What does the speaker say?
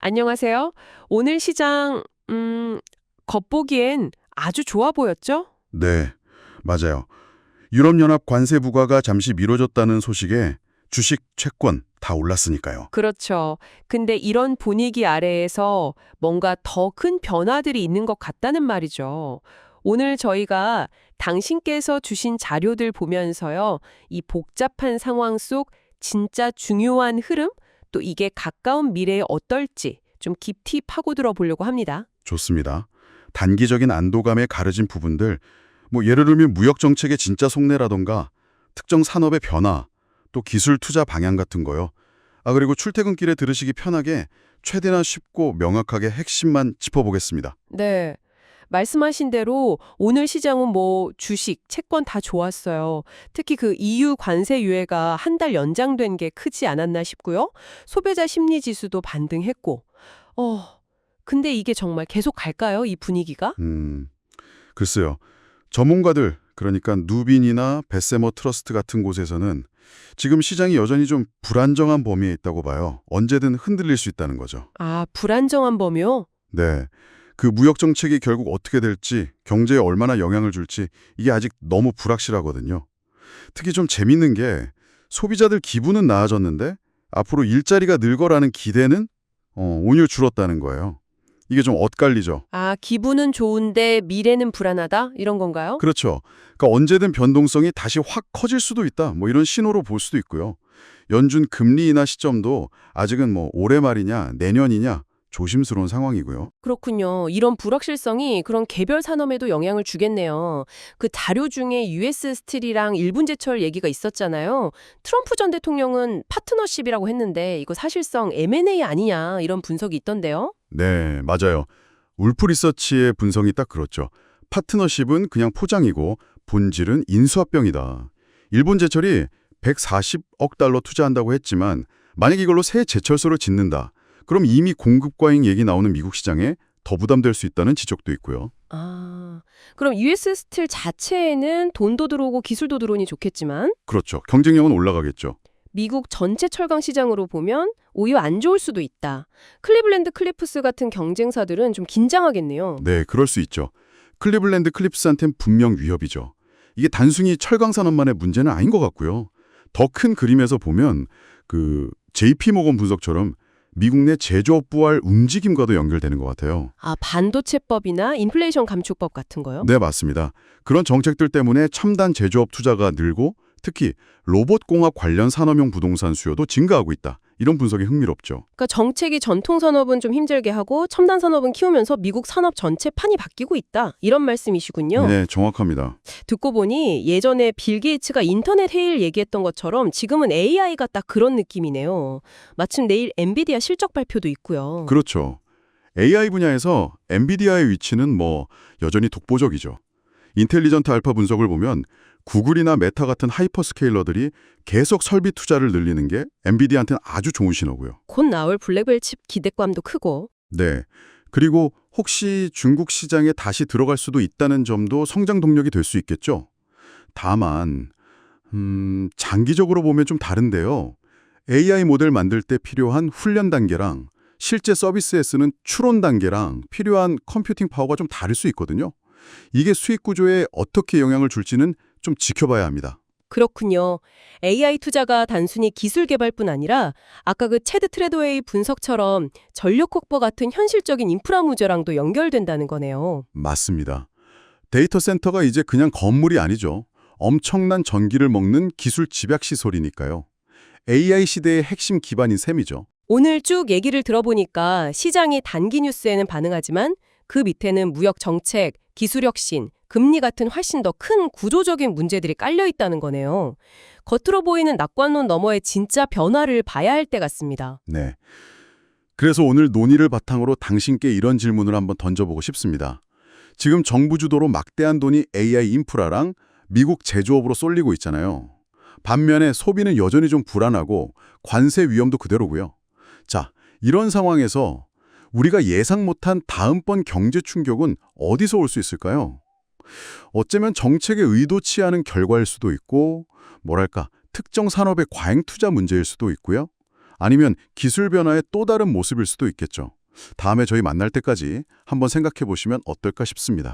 안녕하세요. 오늘 시장, 겉보기엔 아주 좋아 보였죠? 네, 맞아요. 유럽연합 관세 부과가 잠시 미뤄졌다는 소식에 주식, 채권 다 올랐으니까요. 그렇죠. 근데 이런 분위기 아래에서 뭔가 더 큰 변화들이 있는 것 같다는 말이죠. 오늘 저희가 당신께서 주신 자료들 보면서요, 이 복잡한 상황 속 진짜 중요한 흐름, 또 이게 가까운 미래에 어떨지 좀 깊이 파고들어 보려고 합니다. 좋습니다. 단기적인 안도감에 가려진 부분들, 예를 들면 무역 정책의 진짜 속내라던가 특정 산업의 변화, 또 기술 투자 방향 같은 거요. 그리고 출퇴근길에 들으시기 편하게 최대한 쉽고 명확하게 핵심만 짚어보겠습니다. 네. 말씀하신 대로 오늘 시장은 주식, 채권 다 좋았어요. 특히 그 EU 관세 유예가 한 달 연장된 게 크지 않았나 싶고요. 소비자 심리 지수도 반등했고. 어, 근데 이게 정말 계속 갈까요? 이 분위기가? 글쎄요. 전문가들, 그러니까 누빈이나 베세머 트러스트 같은 곳에서는 지금 시장이 여전히 좀 불안정한 범위에 있다고 봐요. 언제든 흔들릴 수 있다는 거죠. 아, 불안정한 범위요? 네. 그 무역 정책이 결국 어떻게 될지, 경제에 얼마나 영향을 줄지 이게 아직 너무 불확실하거든요. 특히 좀 재밌는 게 소비자들 기분은 나아졌는데 앞으로 일자리가 늘 거라는 기대는 오히려 줄었다는 거예요. 이게 좀 엇갈리죠. 아, 기분은 좋은데 미래는 불안하다? 이런 건가요? 그렇죠. 그러니까 언제든 변동성이 다시 확 커질 수도 있다. 이런 신호로 볼 수도 있고요. 연준 금리 인하 시점도 아직은 올해 말이냐 내년이냐 조심스러운 상황이고요. 그렇군요. 이런 불확실성이 그런 개별 산업에도 영향을 주겠네요. 그 자료 중에 US 스틸이랑 일본제철 얘기가 있었잖아요. 트럼프 전 대통령은 파트너십이라고 했는데 이거 사실상 M&A 아니냐 이런 분석이 있던데요. 네, 맞아요. 울프 리서치의 분석이 딱 그렇죠. 파트너십은 그냥 포장이고 본질은 인수합병이다. 일본 제철이 140억 달러 투자한다고 했지만 만약 이걸로 새 제철소를 짓는다. 그럼 이미 공급 과잉 얘기 나오는 미국 시장에 더 부담될 수 있다는 지적도 있고요. 아, 그럼 US 스틸 자체에는 돈도 들어오고 기술도 들어오니 좋겠지만 그렇죠. 경쟁력은 올라가겠죠. 미국 전체 철강 시장으로 보면 오히려 안 좋을 수도 있다. 클리블랜드 클리프스 같은 경쟁사들은 좀 긴장하겠네요. 네, 그럴 수 있죠. 클리블랜드 클립스한테는 분명 위협이죠. 이게 단순히 철강 산업만의 문제는 아닌 것 같고요. 더 큰 그림에서 보면 JP 모건 분석처럼 미국 내 제조업 부활 움직임과도 연결되는 것 같아요. 아, 반도체법이나 인플레이션 감축법 같은 거요? 네, 맞습니다. 그런 정책들 때문에 첨단 제조업 투자가 늘고 특히 로봇공학 관련 산업용 부동산 수요도 증가하고 있다. 이런 분석이 흥미롭죠. 그러니까 정책이 전통 산업은 좀 힘들게 하고 첨단 산업은 키우면서 미국 산업 전체 판이 바뀌고 있다. 이런 말씀이시군요. 네, 정확합니다. 듣고 보니 예전에 빌 게이츠가 인터넷 회의를 얘기했던 것처럼 지금은 AI가 딱 그런 느낌이네요. 마침 내일 엔비디아 실적 발표도 있고요. 그렇죠. AI 분야에서 엔비디아의 위치는 여전히 독보적이죠. 인텔리전트 알파 분석을 보면 구글이나 메타 같은 하이퍼스케일러들이 계속 설비 투자를 늘리는 게 엔비디아한테는 아주 좋은 신호고요. 곧 나올 블랙벨 칩 기대감도 크고. 네. 그리고 혹시 중국 시장에 다시 들어갈 수도 있다는 점도 성장 동력이 될 수 있겠죠. 다만 장기적으로 보면 좀 다른데요. AI 모델 만들 때 필요한 훈련 단계랑 실제 서비스에 쓰는 추론 단계랑 필요한 컴퓨팅 파워가 좀 다를 수 있거든요. 이게 수익 구조에 어떻게 영향을 줄지는 좀 지켜봐야 합니다. 그렇군요. AI 투자가 단순히 기술 개발뿐 아니라 아까 그 체드 트레드웨이 분석처럼 전력 확보 같은 현실적인 인프라 문제랑도 연결된다는 거네요. 맞습니다. 데이터 센터가 이제 그냥 건물이 아니죠. 엄청난 전기를 먹는 기술 집약 시설이니까요. AI 시대의 핵심 기반인 셈이죠. 오늘 쭉 얘기를 들어보니까 시장이 단기 뉴스에는 반응하지만 그 밑에는 무역 정책, 기술 혁신, 금리 같은 훨씬 더 큰 구조적인 문제들이 깔려 있다는 거네요. 겉으로 보이는 낙관론 너머의 진짜 변화를 봐야 할 때 같습니다. 네. 그래서 오늘 논의를 바탕으로 당신께 이런 질문을 한번 던져보고 싶습니다. 지금 정부 주도로 막대한 돈이 AI 인프라랑 미국 제조업으로 쏠리고 있잖아요. 반면에 소비는 여전히 좀 불안하고 관세 위험도 그대로고요. 자, 이런 상황에서 우리가 예상 못한 다음번 경제 충격은 어디서 올 수 있을까요? 어쩌면 정책에 의도치 않은 결과일 수도 있고, 특정 산업의 과잉 투자 문제일 수도 있고요. 아니면 기술 변화의 또 다른 모습일 수도 있겠죠. 다음에 저희 만날 때까지 한번 생각해 보시면 어떨까 싶습니다.